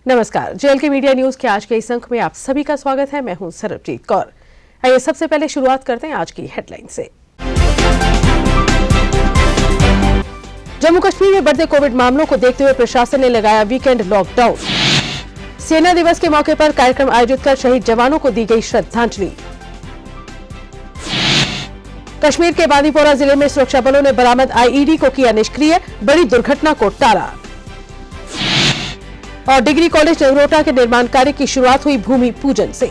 नमस्कार, जेएलके media news के आज के इस अंक में आप सभी का स्वागत है। मैं हूं सरबजीत कौर। आइए सबसे पहले शुरुआत करते हैं आज की हेडलाइन से। जम्मू कश्मीर में बढ़ते कोविड मामलों को देखते हुए प्रशासन ने लगाया वीकेंड लॉकडाउन। सेना दिवस के मौके पर कार्यक्रम आयोजित कर शहीद जवानों को दी गई श्रद्धांजलि। कश्मीर के बांदीपोरा जिले में सुरक्षा बलों ने बरामद आईईडी को किया निष्क्रिय, बड़ी दुर्घटना को टाला। और डिग्री कॉलेज नगरोटा के निर्माण कार्य की शुरुआत हुई भूमि पूजन से।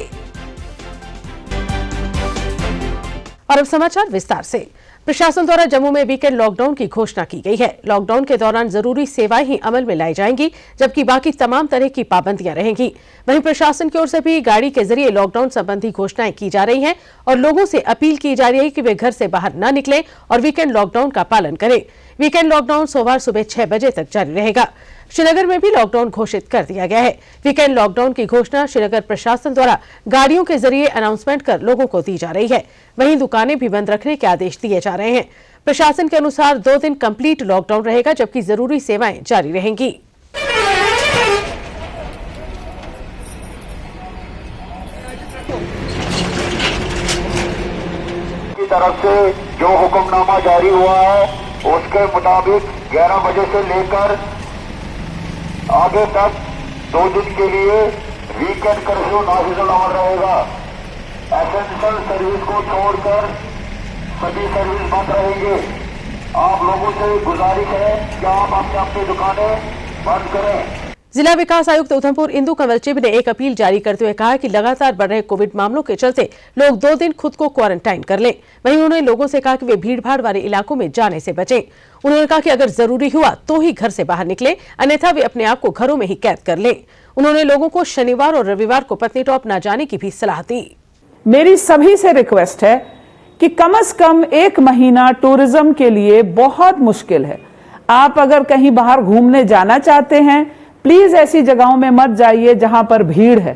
और अब समाचार विस्तार से। प्रशासन द्वारा जम्मू में वीकेंड लॉकडाउन की घोषणा की गई है। लॉकडाउन के दौरान जरूरी सेवाएं ही अमल में लाई जाएंगी, जबकि बाकी तमाम तरह की पाबंदियां रहेंगी। वहीं प्रशासन की ओर से भी गाड़ी के जरिए लॉकडाउन संबंधी घोषणाएं की जा रही हैं और लोगों से अपील की जा रही है कि वे घर से बाहर न निकलें और वीकेंड लॉकडाउन का पालन करें। वीकेंड लॉकडाउन सोमवार सुबह 6 बजे तक जारी रहेगा। श्रीनगर में भी लॉकडाउन घोषित कर दिया गया है। वीकेंड लॉकडाउन की घोषणा श्रीनगर प्रशासन द्वारा गाड़ियों के जरिए अनाउंसमेंट कर लोगों को दी जा रही है। वहीं दुकानें भी बंद रखने के आदेश दिए जा रहे हैं। प्रशासन के अनुसार 2 दिन कंप्लीट लॉकडाउन रहेगा, जबकि जरूरी सेवाएं जारी रहेंगी। की तरफ से जो हुक्मनामा जारी हुआ है उसके मुताबिक 11 बजे से लेकर आगे तक 2 दिन के लिए वीकेंड कर्फ्यू नाफिजुल अमल रहेगा। एसेंशियल सर्विस को छोड़कर सभी सर्विस बंद रहेंगे। आप लोगों से गुजारिश है कि आप अपनी दुकानें बंद करें। जिला विकास आयुक्त उधमपुर इंदु कंवल चिब ने एक अपील जारी करते हुए कहा कि लगातार बढ़ रहे कोविड मामलों के चलते लोग 2 दिन खुद को क्वारंटाइन कर लें। वहीं उन्होंने लोगों से कहा कि वे भीड़भाड़ वाले इलाकों में जाने से बचें। उन्होंने कहा कि अगर जरूरी हुआ तो ही घर से बाहर निकलें, अन्यथा वे अपने आप को घरों में ही कैद कर लें। उन्होंने लोगों को शनिवार और रविवार को पत्नी टॉप न जाने की भी सलाह दी। मेरी सभी से रिक्वेस्ट है कि कम से कम 1 महीना टूरिज्म के लिए बहुत मुश्किल है। आप अगर कहीं बाहर घूमने जाना चाहते हैं, प्लीज ऐसी जगहों में मत जाइए जहां पर भीड़ है।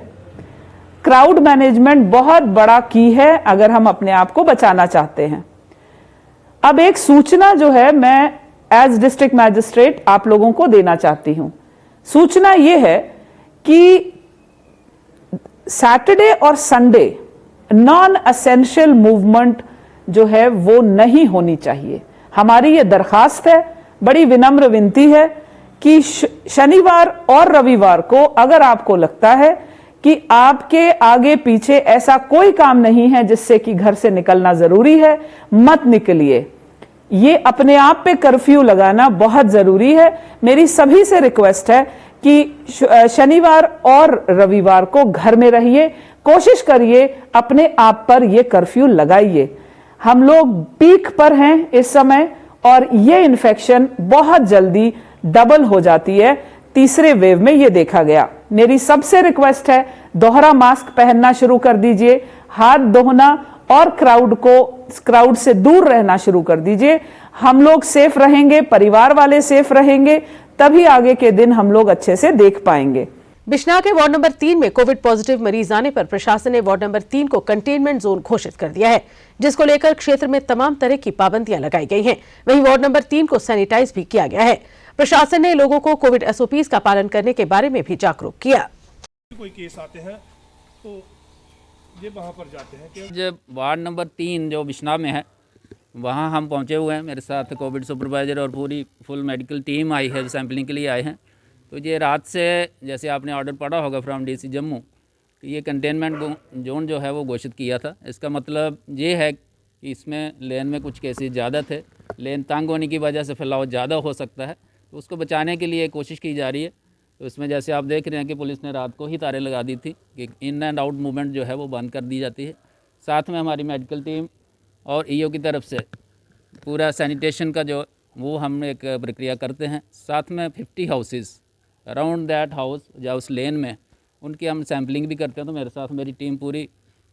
क्राउड मैनेजमेंट बहुत बड़ा की है अगर हम अपने आप को बचाना चाहते हैं। अब एक सूचना जो है मैं एज डिस्ट्रिक्ट मैजिस्ट्रेट आप लोगों को देना चाहती हूं। सूचना यह है कि सैटरडे और संडे नॉन एसेंशियल मूवमेंट जो है वो नहीं होनी चाहिए। हमारी ये दरखास्त है, बड़ी विनम्र विनती है कि शनिवार और रविवार को अगर आपको लगता है कि आपके आगे पीछे ऐसा कोई काम नहीं है जिससे कि घर से निकलना जरूरी है, मत निकलिए। ये अपने आप पे कर्फ्यू लगाना बहुत जरूरी है। मेरी सभी से रिक्वेस्ट है कि शनिवार और रविवार को घर में रहिए, कोशिश करिए अपने आप पर ये कर्फ्यू लगाइए। हम लोग पीक पर हैं इस समय और ये इन्फेक्शन बहुत जल्दी डबल हो जाती है। तीसरे वेव में ये देखा गया। मेरी सबसे रिक्वेस्ट है, दोहरा मास्क पहनना शुरू कर दीजिए, हाथ धोना और क्राउड से दूर रहना शुरू कर दीजिए। हम लोग सेफ रहेंगे, परिवार वाले सेफ रहेंगे, तभी आगे के दिन हम लोग अच्छे से देख पाएंगे। बिश्नाह के वार्ड नंबर 3 में कोविड पॉजिटिव मरीज आने पर प्रशासन ने वार्ड नंबर 3 को कंटेनमेंट जोन घोषित कर दिया है, जिसको लेकर क्षेत्र में तमाम तरह की पाबंदियां लगाई गई हैं। वहीं वार्ड नंबर 3 को सैनिटाइज भी किया गया है। प्रशासन ने लोगों को कोविड एसओपीज का पालन करने के बारे में भी जागरूक किया। कोई केस आते हैं तो ये वहाँ पर जाते हैं। जब वार्ड नंबर 3 जो बिश्नाह में है वहाँ हम पहुँचे हुए हैं। मेरे साथ कोविड सुपरवाइज़र और पूरी फुल मेडिकल टीम आई है, सैम्पलिंग के लिए आए हैं। तो ये रात से जैसे आपने ऑर्डर पढ़ा होगा फ्रॉम डीसी जम्मू, ये कंटेनमेंट जोन जो है वो घोषित किया था। इसका मतलब ये है कि इसमें लेन में कुछ केसेस ज़्यादा थे, लेन तंग होने की वजह से फैलाव ज़्यादा हो सकता है, तो उसको बचाने के लिए कोशिश की जा रही है। तो इसमें जैसे आप देख रहे हैं कि पुलिस ने रात को ही तारे लगा दी थी कि इन एंड आउट मूवमेंट जो है वो बंद कर दी जाती है। साथ में हमारी मेडिकल टीम और ईओ की तरफ से पूरा सैनिटेशन का जो वो हम एक प्रक्रिया करते हैं। साथ में 50 हाउसेस अराउंड दैट हाउस या उस लेन में उनकी हम सैम्पलिंग भी करते हैं। तो मेरे साथ मेरी टीम पूरी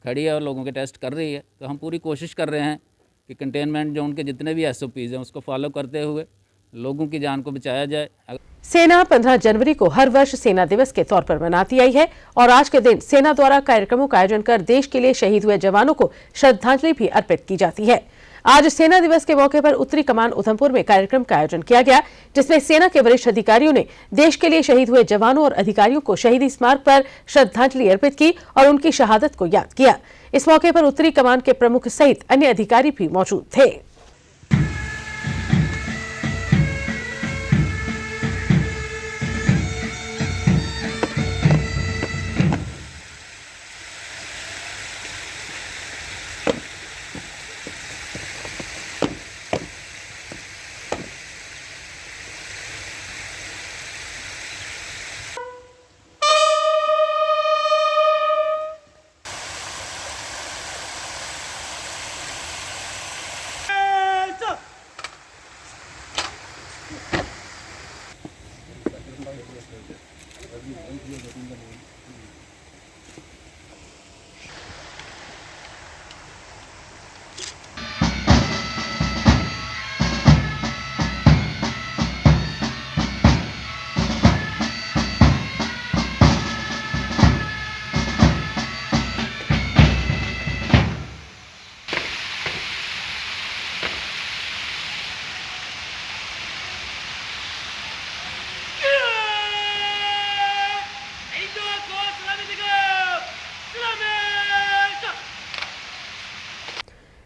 खड़ी है और लोगों के टेस्ट कर रही है। तो हम पूरी कोशिश कर रहे हैं कि कंटेनमेंट जोन के जितने भी एसओपीज़ हैं उसको फॉलो करते हुए लोगों की जान को बचाया जाए। सेना 15 जनवरी को हर वर्ष सेना दिवस के तौर पर मनाती आई है और आज के दिन सेना द्वारा कार्यक्रमों का आयोजन कर देश के लिए शहीद हुए जवानों को श्रद्धांजलि भी अर्पित की जाती है। आज सेना दिवस के मौके पर उत्तरी कमान उधमपुर में कार्यक्रम का आयोजन किया गया, जिसमें सेना के वरिष्ठ अधिकारियों ने देश के लिए शहीद हुए जवानों और अधिकारियों को शहीदी स्मारक पर श्रद्धांजलि अर्पित की और उनकी शहादत को याद किया। इस मौके पर उत्तरी कमान के प्रमुख सहित अन्य अधिकारी भी मौजूद थे।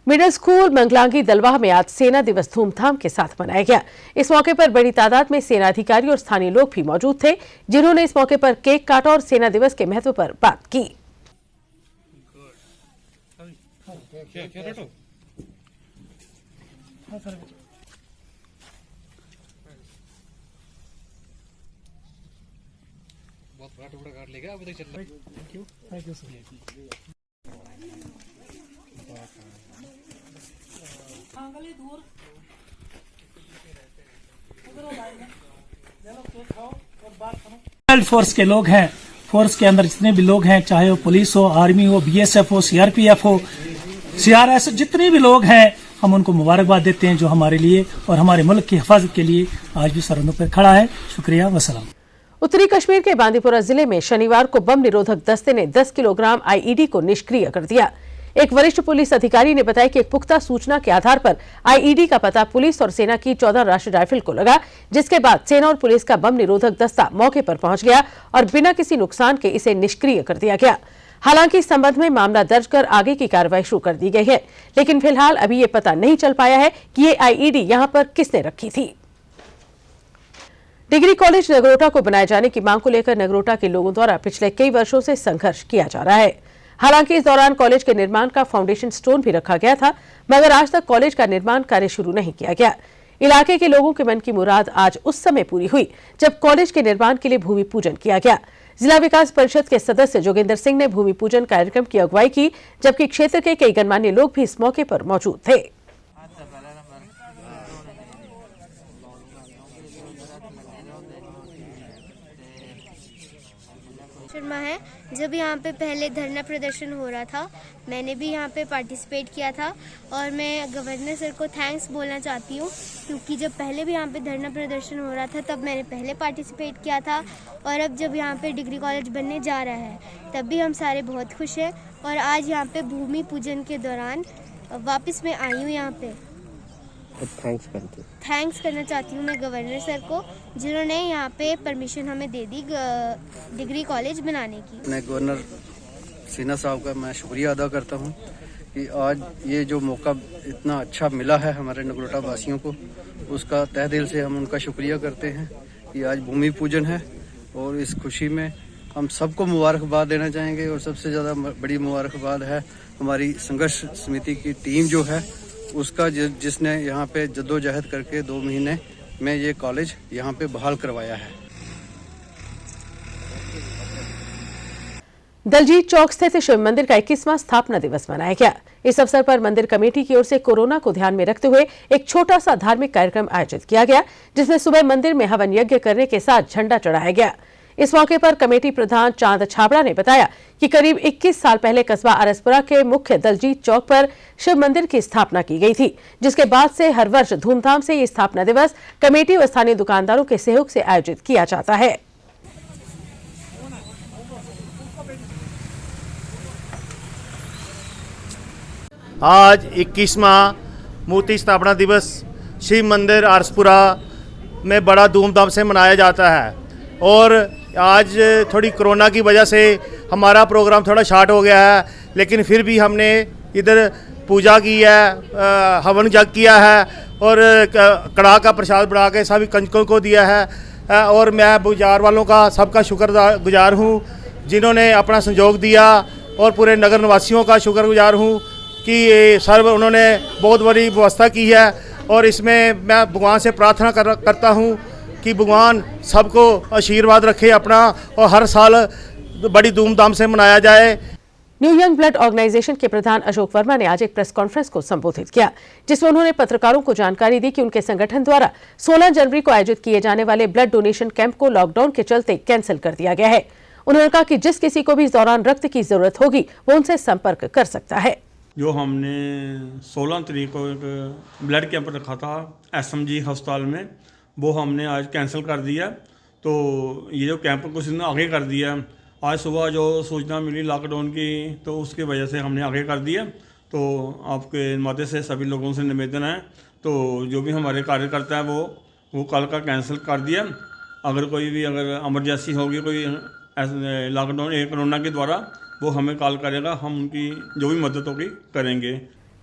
मिडिल स्कूल मंगलांगी दलवाह में आज सेना दिवस धूमधाम के साथ मनाया गया। इस मौके पर बड़ी तादाद में सेना अधिकारी और स्थानीय लोग भी मौजूद थे, जिन्होंने इस मौके पर केक काटा और सेना दिवस के महत्व पर बात की। बहुत बड़ा टुकड़ा काट लेगा, अभी तक चल रहा है। Thank you sir. फोर्स के लोग हैं, फोर्स के अंदर जितने भी लोग हैं, चाहे वो पुलिस हो, आर्मी हो, बीएसएफ हो, सीआरपीएफ हो, सीआरएस, जितने भी लोग हैं, हम उनको मुबारकबाद देते हैं जो हमारे लिए और हमारे मुल्क की हिफाजत के लिए आज भी सरहदों पर खड़ा है। शुक्रिया, वसलाम। उत्तरी कश्मीर के बांदीपुरा जिले में शनिवार को बम निरोधक दस्ते ने 10 किलोग्राम आईईडी को निष्क्रिय कर दिया। एक वरिष्ठ पुलिस अधिकारी ने बताया कि एक पुख्ता सूचना के आधार पर आईईडी का पता पुलिस और सेना की 14 राष्ट्रीय राइफल को लगा, जिसके बाद सेना और पुलिस का बम निरोधक दस्ता मौके पर पहुंच गया और बिना किसी नुकसान के इसे निष्क्रिय कर दिया गया। हालांकि इस संबंध में मामला दर्ज कर आगे की कार्रवाई शुरू कर दी गई है, लेकिन फिलहाल अभी ये पता नहीं चल पाया है कि ये आईईडी यहां पर किसने रखी थी। डिग्री कॉलेज नगरोटा को बनाए जाने की मांग को लेकर नगरोटा के लोगों द्वारा पिछले कई वर्षों से संघर्ष किया जा रहा है। हालांकि इस दौरान कॉलेज के निर्माण का फाउंडेशन स्टोन भी रखा गया था, मगर आज तक कॉलेज का निर्माण कार्य शुरू नहीं किया गया। इलाके के लोगों के मन की मुराद आज उस समय पूरी हुई जब कॉलेज के निर्माण के लिए भूमि पूजन किया गया। जिला विकास परिषद के सदस्य जोगिंदर सिंह ने भूमि पूजन कार्यक्रम की अगुवाई की, जबकि क्षेत्र के कई गणमान्य लोग भी इस मौके पर मौजूद थे। शर्मा है, जब यहाँ पे पहले धरना प्रदर्शन हो रहा था, मैंने भी यहाँ पे पार्टिसिपेट किया था और मैं गवर्नर सर को थैंक्स बोलना चाहती हूँ, क्योंकि जब पहले भी यहाँ पे धरना प्रदर्शन हो रहा था तब मैंने पहले पार्टिसिपेट किया था और अब जब यहाँ पे डिग्री कॉलेज बनने जा रहा है तब भी हम सारे बहुत खुश हैं। और आज यहाँ पे भूमि पूजन के दौरान वापस मैं आई हूँ यहाँ पे। थैंक्स करना चाहती हूँ मैं गवर्नर सर को, जिन्होंने यहाँ पे परमिशन हमें दे दी डिग्री कॉलेज बनाने की। मैं गवर्नर सिन्हा साहब का मैं शुक्रिया अदा करता हूँ कि आज ये जो मौका इतना अच्छा मिला है हमारे नगरोटा वासियों को, उसका तहे दिल से हम उनका शुक्रिया करते हैं कि आज भूमि पूजन है और इस खुशी में हम सबको मुबारकबाद देना चाहेंगे। और सबसे ज़्यादा बड़ी मुबारकबाद है हमारी संघर्ष समिति की टीम जो है उसका, जिसने यहाँ पे जद्दोजहद करके 2 महीने में ये कॉलेज यहाँ पे बहाल करवाया है। दलजीत चौक स्थित शिव मंदिर का 21वां स्थापना दिवस मनाया गया। इस अवसर पर मंदिर कमेटी की ओर से कोरोना को ध्यान में रखते हुए एक छोटा सा धार्मिक कार्यक्रम आयोजित किया गया, जिसमें सुबह मंदिर में हवन यज्ञ करने के साथ झंडा चढ़ाया गया। इस मौके पर कमेटी प्रधान चांद छाबड़ा ने बताया कि करीब 21 साल पहले कस्बा आरसपुरा के मुख्य दलजीत चौक पर शिव मंदिर की स्थापना की गई थी, जिसके बाद से हर वर्ष धूमधाम से ये स्थापना दिवस कमेटी व स्थानीय दुकानदारों के सहयोग से आयोजित किया जाता है। आज 21वां मूर्ति स्थापना दिवस शिव मंदिर आरसपुरा में बड़ा धूमधाम से मनाया जाता है। और आज थोड़ी कोरोना की वजह से हमारा प्रोग्राम थोड़ा शार्ट हो गया है, लेकिन फिर भी हमने इधर पूजा की है, हवन यज्ञ किया है और कड़ाह का प्रसाद बना के सभी कंजकों को दिया है। और मैं बाजार वालों का सबका शुक्रगुजार हूँ जिन्होंने अपना सहयोग दिया, और पूरे नगर निवासियों का शुक्रगुजार हूँ कि सर्व उन्होंने बहुत बड़ी व्यवस्था की है। और इसमें मैं भगवान से प्रार्थना करता हूँ कि भगवान सबको आशीर्वाद रखे अपना, और हर साल बड़ी धूमधाम से मनाया जाए। न्यू यंग ब्लड ऑर्गेनाइजेशन के प्रधान अशोक वर्मा ने आज एक प्रेस कॉन्फ्रेंस को संबोधित किया, जिसमें उन्होंने पत्रकारों को जानकारी दी कि उनके संगठन द्वारा 16 जनवरी को आयोजित किए जाने वाले ब्लड डोनेशन कैंप को लॉकडाउन के चलते कैंसिल कर दिया गया है। उन्होंने कहा कि जिस किसी को भी इस दौरान रक्त की जरूरत होगी वो उनसे संपर्क कर सकता है। जो हमने 16 तारीख को एक ब्लड कैंप रखा था SMG अस्पताल में, वो हमने आज कैंसिल कर दिया। तो ये जो कैंप कुछ दिन आगे कर दिया, आज सुबह जो सूचना मिली लॉकडाउन की, तो उसकी वजह से हमने आगे कर दिया। तो आपके माध्यम से सभी लोगों से निवेदन है, तो जो भी हमारे कार्यकर्ता हैं वो कल का कैंसिल कर दिया। अगर कोई भी इमरजेंसी होगी, कोई लॉकडाउन कोरोना के द्वारा, वो हमें कॉल करेगा, हम उनकी जो भी मदद होगी करेंगे।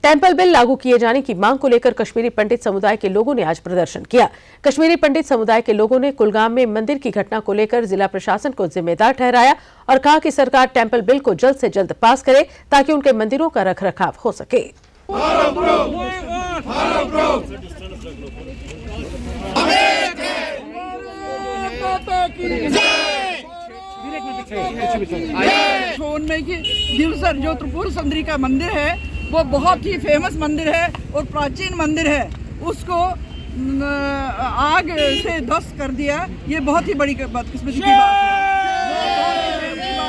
टेंपल बिल लागू किए जाने की मांग को लेकर कश्मीरी पंडित समुदाय के लोगों ने आज प्रदर्शन किया। कश्मीरी पंडित समुदाय के लोगों ने कुलगाम में मंदिर की घटना को लेकर जिला प्रशासन को जिम्मेदार ठहराया और कहा कि सरकार टेंपल बिल को जल्द से जल्द पास करे ताकि उनके मंदिरों का रखरखाव हो सके। दिवसर जो त्रिपुर सुंदरी का मंदिर है वो बहुत ही फेमस मंदिर है और प्राचीन मंदिर है, उसको आग से ध्वस्त कर दिया। ये बहुत ही बड़ी बदकिस्मती की बात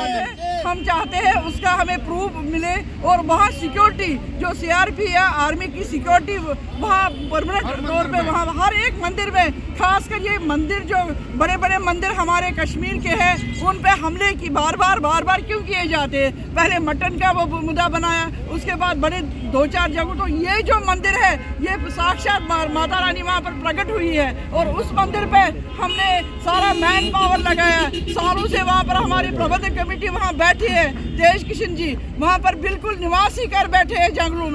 है। हम चाहते हैं उसका हमें प्रूफ मिले और वहाँ सिक्योरिटी जो CRP या आर्मी की सिक्योरिटी वहाँ परमानेंट तौर पे वहाँ हर एक मंदिर में, खासकर ये मंदिर जो बड़े बड़े मंदिर हमारे कश्मीर के हैं उन पे हमले की बार बार क्यों किए जाते हैं। पहले मटन का वो मुद्दा बनाया, उसके बाद बड़े 2-4 जगह। तो ये जो मंदिर है ये साक्षात माता रानी वहाँ पर प्रकट हुई है और उस मंदिर पे हमने सारा मैन पावर लगाया। सालों से वहाँ पर हमारी प्रबंधक कमेटी वहाँ बैठी है, देश किशन जी वहाँ पर बिल्कुल निवासी कर बैठे हैं जंगलों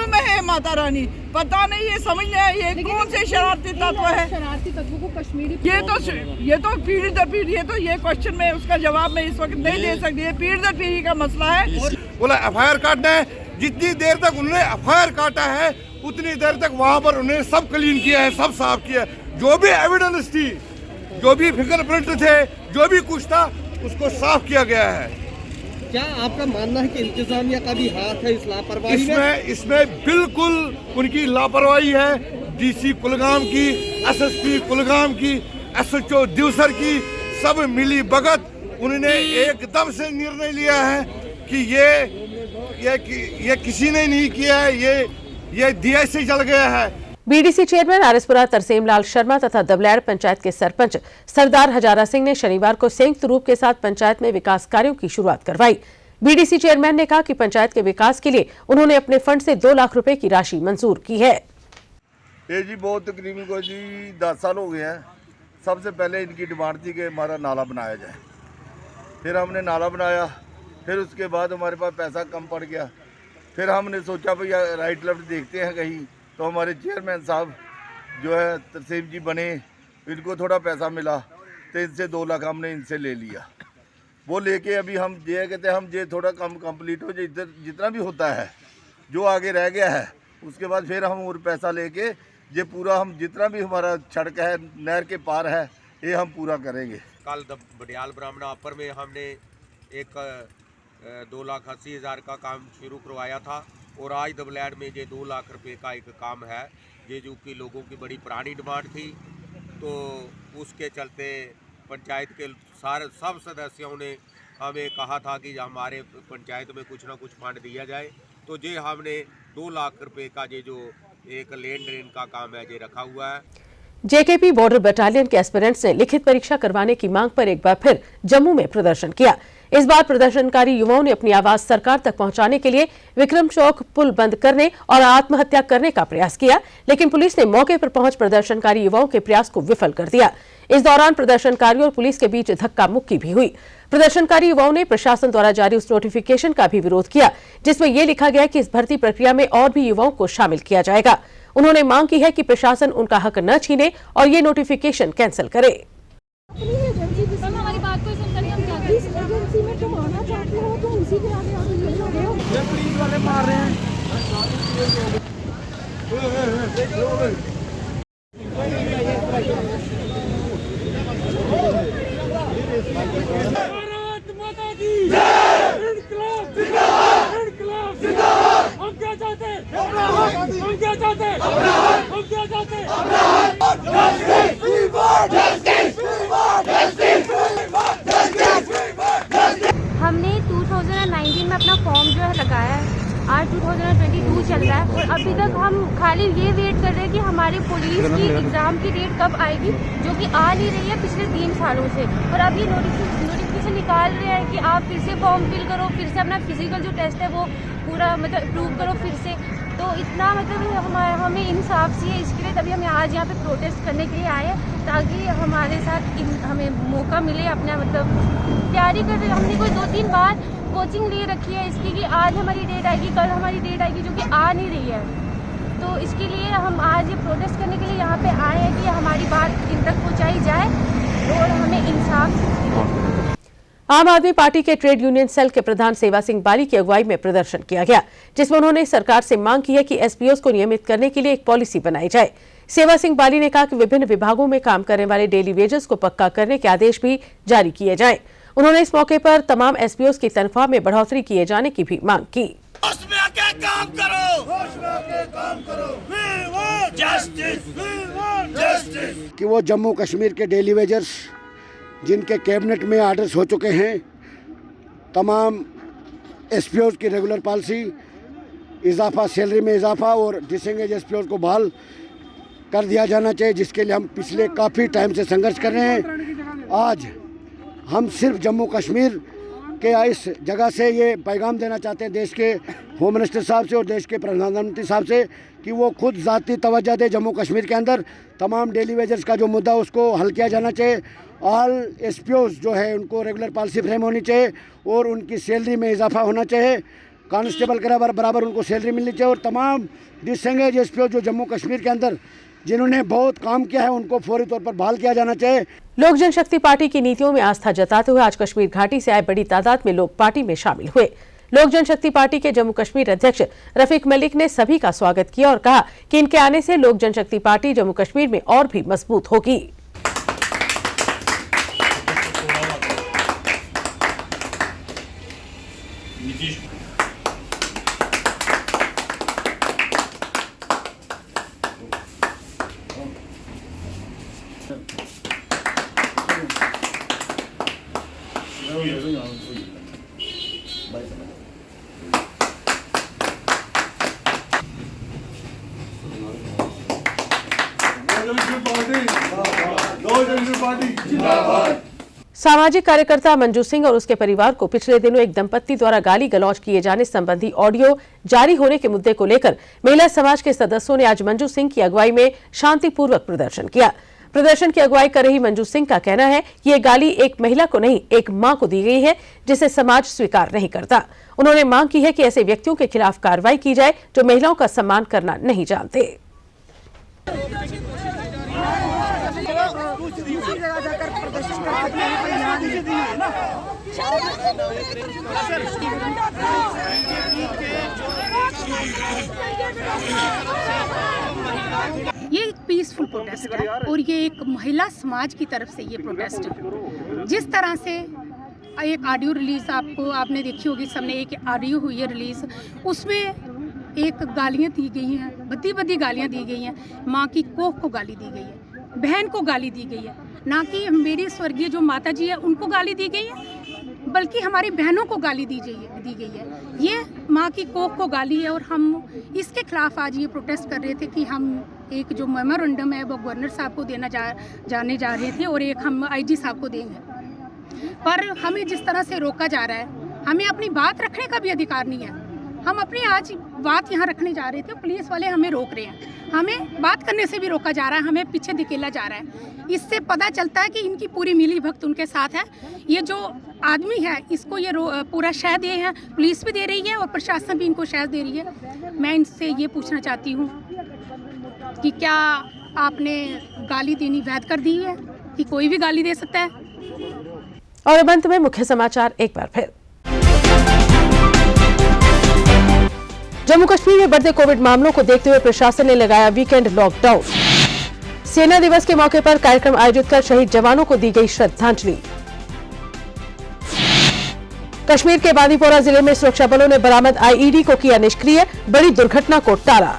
में है माता रानी। पता नहीं ये समझ नहीं है ये कौन से शरारती तत्व है। शरारती तत्वों को कश्मीरी ये तो पीढ़ी दर पीढ़ी, ये क्वेश्चन में उसका जवाब मैं इस वक्त नहीं दे सकती। ये पीढ़ी दर पीढ़ी का मसला है। बोला FIR काटना है, जितनी देर तक उन्होंने FIR काटा है उतनी देर तक वहाँ पर उन्होंने सब क्लीन किया है, सब साफ किया है। जो भी एविडेंस थी, जो भी फिंगरप्रिंट थे, जो भी कुछ था उसको साफ किया गया है। क्या आपका मानना है कि इंतजामिया का भी हाथ है इस लापरवाही में? इसमें बिल्कुल उनकी लापरवाही है। DC कुलगाम की, SSP कुलगाम की, SHO दिवसर की, सब मिली भगत उन्होंने एकदम से निर्णय लिया है कि ये किसी ने नहीं किया है, ये दिया से जल गया है। BDC चेयरमैन आरएसपुरा तरसेम लाल शर्मा तथा दबलैड़ पंचायत के सरपंच सरदार हजारा सिंह ने शनिवार को संयुक्त रूप के साथ पंचायत में विकास कार्यों की शुरुआत करवाई। BDC चेयरमैन ने कहा कि पंचायत के विकास के लिए उन्होंने अपने फंड से 2 लाख रुपए की राशि मंजूर की है। ये जी बहुत तकरीबन को जी 10 साल हो गए हैं। सबसे पहले इनकी डिमांड थी कि हमारा नाला बनाया जाए, फिर हमने नाला बनाया, फिर उसके बाद हमारे पास पैसा कम पड़ गया। फिर हमने सोचा भैया राइट लेफ्ट देखते हैं कहीं, तो हमारे चेयरमैन साहब जो है तरसेम जी बने, इनको थोड़ा पैसा मिला तो इनसे 2 लाख हमने इनसे ले लिया। वो लेके अभी हम ये कहते हैं हम ये थोड़ा कम कंप्लीट हो जाए, जितना भी होता है जो आगे रह गया है उसके बाद फिर हम और पैसा लेके ये पूरा हम जितना भी हमारा सड़क है नहर के पार है ये हम पूरा करेंगे। कल बडियाल ब्राह्मणा अपर में हमने एक 2,80,000 का काम शुरू करवाया था और आज दबलैड़ में ये 2 लाख रुपए का एक काम है, ये जो कि लोगों की बड़ी पुरानी डिमांड थी। तो उसके चलते पंचायत के सब सदस्यों ने हमें कहा था कि हमारे पंचायत में कुछ ना कुछ फंड दिया जाए। तो ये हमने 2 लाख रुपए का ये जो एक लेन ड्रेन का काम है ये रखा हुआ है। जेकेपी बॉर्डर बटालियन के एस्पिरेंट्स ने लिखित परीक्षा करवाने की मांग पर एक बार फिर जम्मू में प्रदर्शन किया। इस बार प्रदर्शनकारी युवाओं ने अपनी आवाज सरकार तक पहुंचाने के लिए विक्रम चौक पुल बंद करने और आत्महत्या करने का प्रयास किया, लेकिन पुलिस ने मौके पर पहुंच प्रदर्शनकारी युवाओं के प्रयास को विफल कर दिया। इस दौरान प्रदर्शनकारियों और पुलिस के बीच धक्का मुक्की भी हुई। प्रदर्शनकारी युवाओं ने प्रशासन द्वारा जारी उस नोटिफिकेशन का भी विरोध किया जिसमें यह लिखा गया कि इस भर्ती प्रक्रिया में और भी युवाओं को शामिल किया जाएगा। उन्होंने मांग की है कि प्रशासन उनका हक न छीने और ये नोटिफिकेशन कैंसिल करे। हमारी बात को सुनकर हम जिस एजेंसी में तुम आना चाहते हो तो उसी के आगे आप ले रहे हो। ये पुलिस वाले मार रहे हैं। भारत माता की जय। इनकलाब जिंदाबाद। इनकलाब जिंदाबाद। हम क्या चाहते हैं? हम क्या चाहते हैं? हम क्या चाहते हैं? हमने 2019 में अपना फॉर्म जो है लगाया है, आज 2022 चल रहा है और अभी तक हम खाली ये वेट कर रहे हैं कि हमारे पुलिस की एग्ज़ाम की डेट कब आएगी, जो कि आ नहीं रही है पिछले 3 सालों से। और अब ये नोटिफिकेशन निकाल रहे हैं कि आप फिर से फॉर्म फिल करो, फिर से अपना फिजिकल जो टेस्ट है वो पूरा मतलब अप्रूव करो फिर से। तो इतना मतलब हमें इंसाफ चाहिए, इसके लिए तभी हम आज यहाँ पे प्रोटेस्ट करने के लिए आए हैं ताकि हमारे साथ हमें मौका मिले अपना मतलब तैयारी कर रहे। हमने कोई 2-3 बार कोचिंग ले रखी है इसकी कि आज हमारी डेट आएगी, कल हमारी डेट आएगी, जो कि आ नहीं रही है। तो इसके लिए हम आज ये प्रोटेस्ट करने के लिए यहाँ पे आए हैं कि हमारी बात इन तक पहुँचाई जाए और हमें इंसाफ। आम आदमी पार्टी के ट्रेड यूनियन सेल के प्रधान सेवा सिंह बाली की अगुवाई में प्रदर्शन किया गया, जिसमें उन्होंने सरकार से मांग की है कि एसपीओस को नियमित करने के लिए एक पॉलिसी बनाई जाए। सेवा सिंह बाली ने कहा कि विभिन्न विभागों में काम करने वाले डेली वेजेस को पक्का करने के आदेश भी जारी किए जाएं। उन्होंने इस मौके पर तमाम एसपीओस की तनख्वाह में बढ़ोतरी किए जाने की भी मांग की। कि वो जम्मू कश्मीर के डेली वेजर्स जिनके कैबिनेट में आर्डर्स हो चुके हैं, तमाम एसपीओस की रेगुलर पॉलिसी, इजाफा सैलरी में इजाफा और डिसएंगेज एसपीओस को बहाल कर दिया जाना चाहिए, जिसके लिए हम पिछले काफ़ी टाइम से संघर्ष कर रहे हैं। आज हम सिर्फ जम्मू कश्मीर के इस जगह से ये पैगाम देना चाहते हैं देश के होम मिनिस्टर साहब से और देश के प्रधानमंत्री साहब से कि वो खुद ज़ाती तवज्जो दे। जम्मू कश्मीर के अंदर तमाम डेली वेजर्स का जो मुद्दा उसको हल किया जाना चाहिए। ऑल एसपीओस जो है उनको रेगुलर पॉलिसी फ्रेम होनी चाहिए और उनकी सैलरी में इजाफा होना चाहिए। कांस्टेबल के बराबर उनको सैलरी मिलनी चाहिए और तमाम डिसएंगेज एसपीओ जो जम्मू कश्मीर के अंदर जिन्होंने बहुत काम किया है उनको फौरी तौर पर बहाल किया जाना चाहिए। लोक जनशक्ति पार्टी की नीतियों में आस्था जताते हुए आज कश्मीर घाटी से आए बड़ी तादाद में लोग पार्टी में शामिल हुए। लोक जनशक्ति पार्टी के जम्मू कश्मीर अध्यक्ष रफीक मलिक ने सभी का स्वागत किया और कहा कि इनके आने से लोक जनशक्ति पार्टी जम्मू कश्मीर में और भी मजबूत होगी। सामाजिक कार्यकर्ता मंजू सिंह और उसके परिवार को पिछले दिनों एक दंपत्ति द्वारा गाली गलौज किए जाने संबंधी ऑडियो जारी होने के मुद्दे को लेकर महिला समाज के सदस्यों ने आज मंजू सिंह की अगुवाई में शांतिपूर्वक प्रदर्शन किया। प्रदर्शन की अगुवाई कर रही मंजू सिंह का कहना है कि ये गाली एक महिला को नहीं, एक मां को दी गई है, जिसे समाज स्वीकार नहीं करता। उन्होंने मांग की है कि ऐसे व्यक्तियों के खिलाफ कार्रवाई की जाए जो महिलाओं का सम्मान करना नहीं जानते। ये एक पीसफुल प्रोटेस्ट है और ये एक महिला समाज की तरफ से ये प्रोटेस्ट है। जिस तरह से एक ऑडियो रिलीज आपने देखी होगी, सबने एक ऑडियो हुई है रिलीज, उसमें एक गालियाँ दी गई हैं, बद्दी गालियाँ दी गई हैं। माँ की कोख को गाली दी गई है, बहन को गाली दी गई है, ना कि मेरी स्वर्गीय जो माता जी है उनको गाली दी गई है, बल्कि हमारी बहनों को गाली दी गई है। ये माँ की कोख को गाली है और हम इसके खिलाफ आज ये प्रोटेस्ट कर रहे थे कि हम एक जो मेमोरेंडम है वो गवर्नर साहब को जाने जा रहे थे और एक हम आईजी साहब को देंगे। पर हमें जिस तरह से रोका जा रहा है, हमें अपनी बात रखने का भी अधिकार नहीं है। हम अपनी आज बात यहाँ रखने जा रहे थे, पुलिस वाले हमें रोक रहे हैं, हमें बात करने से भी रोका जा रहा है, हमें पीछे धकेला जा रहा है। इससे पता चलता है कि इनकी पूरी मिली भगत उनके साथ है। ये जो आदमी है इसको ये पूरा शह दे है, पुलिस भी दे रही है और प्रशासन भी इनको शह दे रही है। मैं इनसे ये पूछना चाहती हूँ कि क्या आपने गाली देनी वैध कर दी है कि कोई भी गाली दे सकता है? और अब अंत में मुख्य समाचार एक बार फिर। जम्मू कश्मीर में बढ़ते कोविड मामलों को देखते हुए प्रशासन ने लगाया वीकेंड लॉकडाउन। सेना दिवस के मौके पर कार्यक्रम आयोजित कर शहीद जवानों को दी गई श्रद्धांजलि। कश्मीर के बांदीपोरा जिले में सुरक्षा बलों ने बरामद आईईडी को किया निष्क्रिय, बड़ी दुर्घटना को टाला।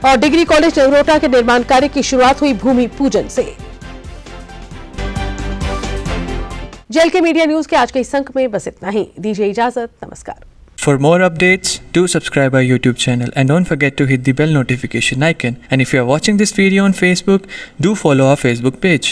और डिग्री कॉलेज नगरोटा के निर्माण कार्य की शुरुआत हुई भूमि पूजन से। जेल के मीडिया न्यूज के आज के इस अंक में बस इतना ही। दीजिए इजाजत, नमस्कार। For more updates, do subscribe our YouTube channel and don't forget to hit the bell notification icon. And if you are watching this video on Facebook, do follow our Facebook page.